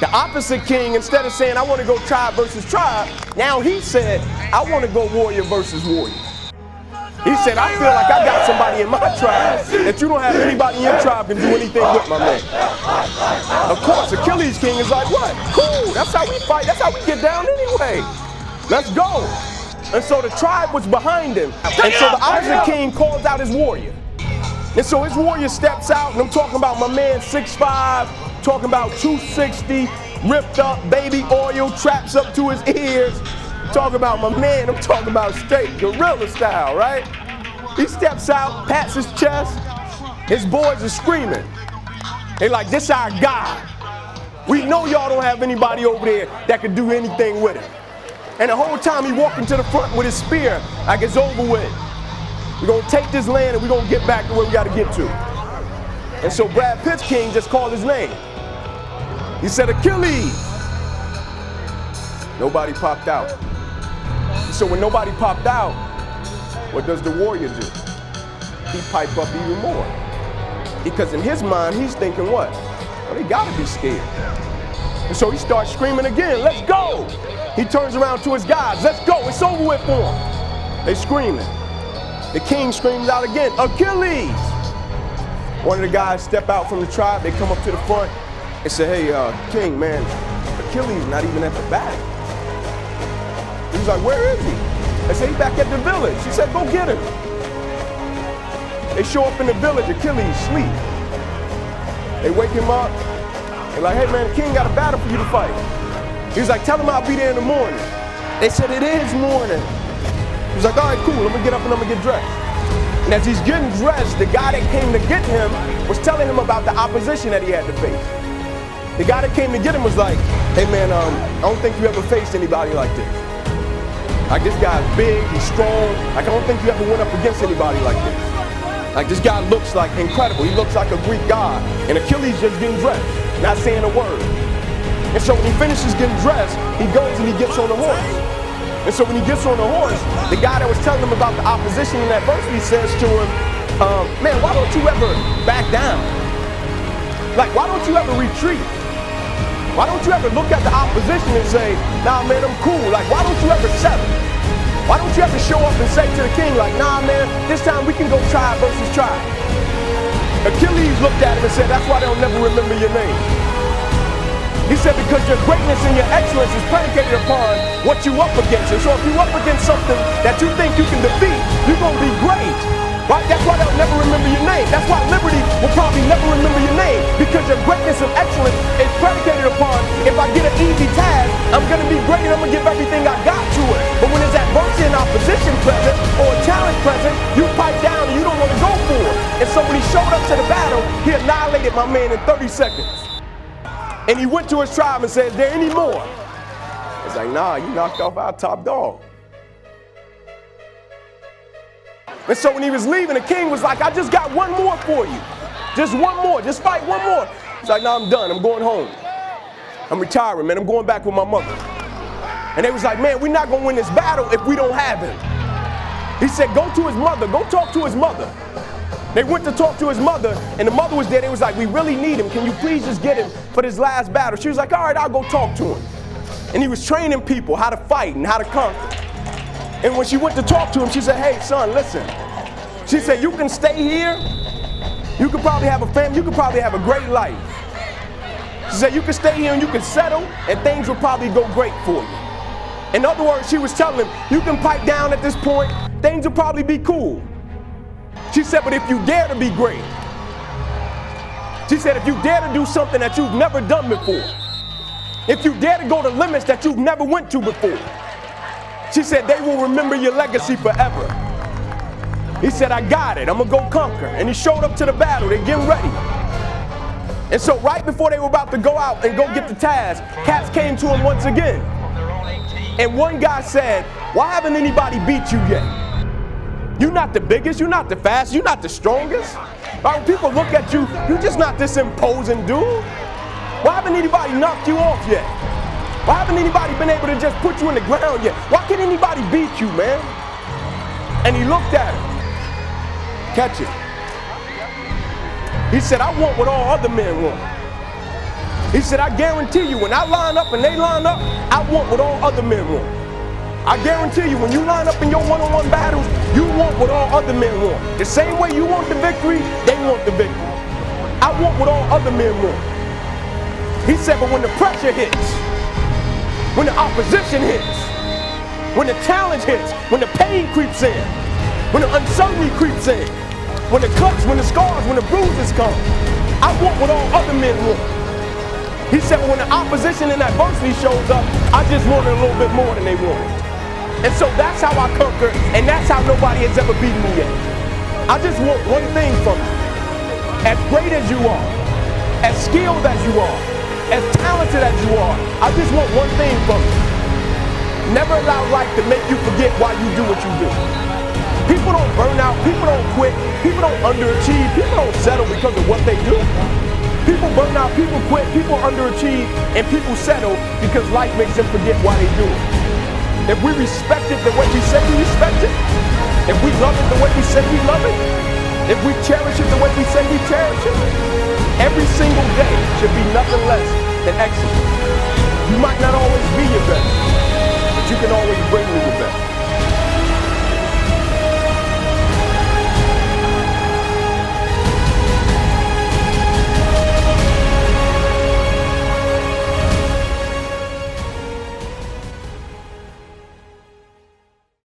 The opposite king, instead of saying, I want to go tribe versus tribe, now he said, I want to go warrior versus warrior. He said, I feel like I got somebody in my tribe that you don't have anybody in your tribe can do anything with, my man. Of course, Achilles' king is like, what? Cool, that's how we fight. That's how we get down anyway. Let's go. And so the tribe was behind him. And so the opposite king calls out his warrior. And so his warrior steps out, and I'm talking about my man 6'5", talking about 260, ripped up, baby oil, traps up to his ears. Talking about my man, I'm talking about straight gorilla style, right? He steps out, pats his chest, his boys are screaming. They like, this our guy. We know y'all don't have anybody over there that could do anything with him. And the whole time he walking to the front with his spear, like it's over with. We're gonna take this land and we're gonna get back to where we gotta get to. And so Brad Pitt's king just called his name. He said, Achilles. Nobody popped out. So when nobody popped out, what does the warrior do? He pipe up even more. Because in his mind, he's thinking what? Well, they gotta be scared. And so he starts screaming again, let's go! He turns around to his guys, let's go, it's over with for him. They screaming. The king screams out again, Achilles! One of the guys step out from the tribe, they come up to the front and say, hey, king, man, Achilles not even at the back. He's like, where is he? They say, he's back at the village. He said, go get him. They show up in the village, Achilles sleep. They wake him up. They're like, hey man, the king got a battle for you to fight. He's like, tell him I'll be there in the morning. They said, it is morning. He's like, all right, cool, I'm gonna get up and I'm gonna get dressed. And as he's getting dressed, the guy that came to get him was telling him about the opposition that he had to face. The guy that came to get him was like, hey man, I don't think you ever faced anybody like this. Like this guy's big, he's strong. Like I don't think you ever went up against anybody like this. Like this guy looks like incredible. He looks like a Greek god. And Achilles just getting dressed, not saying a word. And so when he finishes getting dressed, he goes and he gets on the horse. And so when he gets on the horse, the guy that was telling him about the opposition in adversity says to him, man, why don't you ever back down? Like, why don't you ever retreat? Why don't you ever look at the opposition and say, nah, man, I'm cool. Like, why don't you ever settle? Why don't you ever show up and say to the king, like, nah, man, this time we can go tribe versus tribe? Achilles looked at him and said, that's why they'll never remember your name. He said, because your greatness and your excellence is predicated upon what you up against. And so if you're up against something that you think you can defeat, you're going to be great. Right? That's why they'll never remember your name. That's why liberty will probably never remember your name. Because your greatness and excellence is predicated upon, if I get an easy task, I'm going to be great and I'm going to give everything I got to it. But when there's adversity and opposition present, or a challenge present, you pipe down and you don't want to go for it. And so when he showed up to the battle, he annihilated my man in 30 seconds. And he went to his tribe and said, is there any more? It's like, nah, you knocked off our top dog. And so when he was leaving, the king was like, I just got one more for you. Just one more, just fight one more. He's like, no, I'm done, I'm going home. I'm retiring, man, I'm going back with my mother. And they was like, man, we're not gonna win this battle if we don't have him. He said, go to his mother, go talk to his mother. They went to talk to his mother, and the mother was there. They was like, we really need him. Can you please just get him for this last battle? She was like, all right, I'll go talk to him. And he was training people how to fight and how to conquer. And when she went to talk to him, she said, hey, son, listen. She said, you can stay here. You could probably have a family. You could probably have a great life. She said, you can stay here and you can settle, and things will probably go great for you. In other words, she was telling him, you can pipe down at this point. Things will probably be cool. She said, but if you dare to be great. She said, if you dare to do something that you've never done before. If you dare to go to limits that you've never went to before. She said, they will remember your legacy forever. He said, I got it. I'm going to go conquer. And he showed up to the battle. They're getting ready. And so right before they were about to go out and go get the task, cats came to him once again. And one guy said, why haven't anybody beat you yet? You're not the biggest. You're not the fastest. You're not the strongest. Right? When people look at you, you're just not this imposing dude. Why haven't anybody knocked you off yet? Why haven't anybody been able to just put you in the ground yet? Why can't anybody beat you, man? And he looked at him. Catch it. He said, I want what all other men want. He said, I guarantee you, when I line up and they line up, I want what all other men want. I guarantee you, when you line up in your one-on-one battles, you want what all other men want. The same way you want the victory, they want the victory. I want what all other men want. He said, but when the pressure hits, when the opposition hits, when the challenge hits, when the pain creeps in, when the uncertainty creeps in, when the cuts, when the scars, when the bruises come, I want what all other men want. He said, when the opposition and adversity shows up, I just want it a little bit more than they wanted. And so that's how I conquer, and that's how nobody has ever beaten me yet. I just want one thing from you. As great as you are, as skilled as you are, as talented as you are, I just want one thing from you. Never allow life to make you forget why you do what you do. People don't burn out, people don't quit, people don't underachieve, people don't settle because of what they do. People burn out, people quit, people underachieve, and people settle because life makes them forget why they do it. If we respect it the way we say we respect it, if we love it the way we say we love it, if we cherish it the way we say we cherish it, every single day should be nothing less than excellent. You might not always be your best, but you can always bring me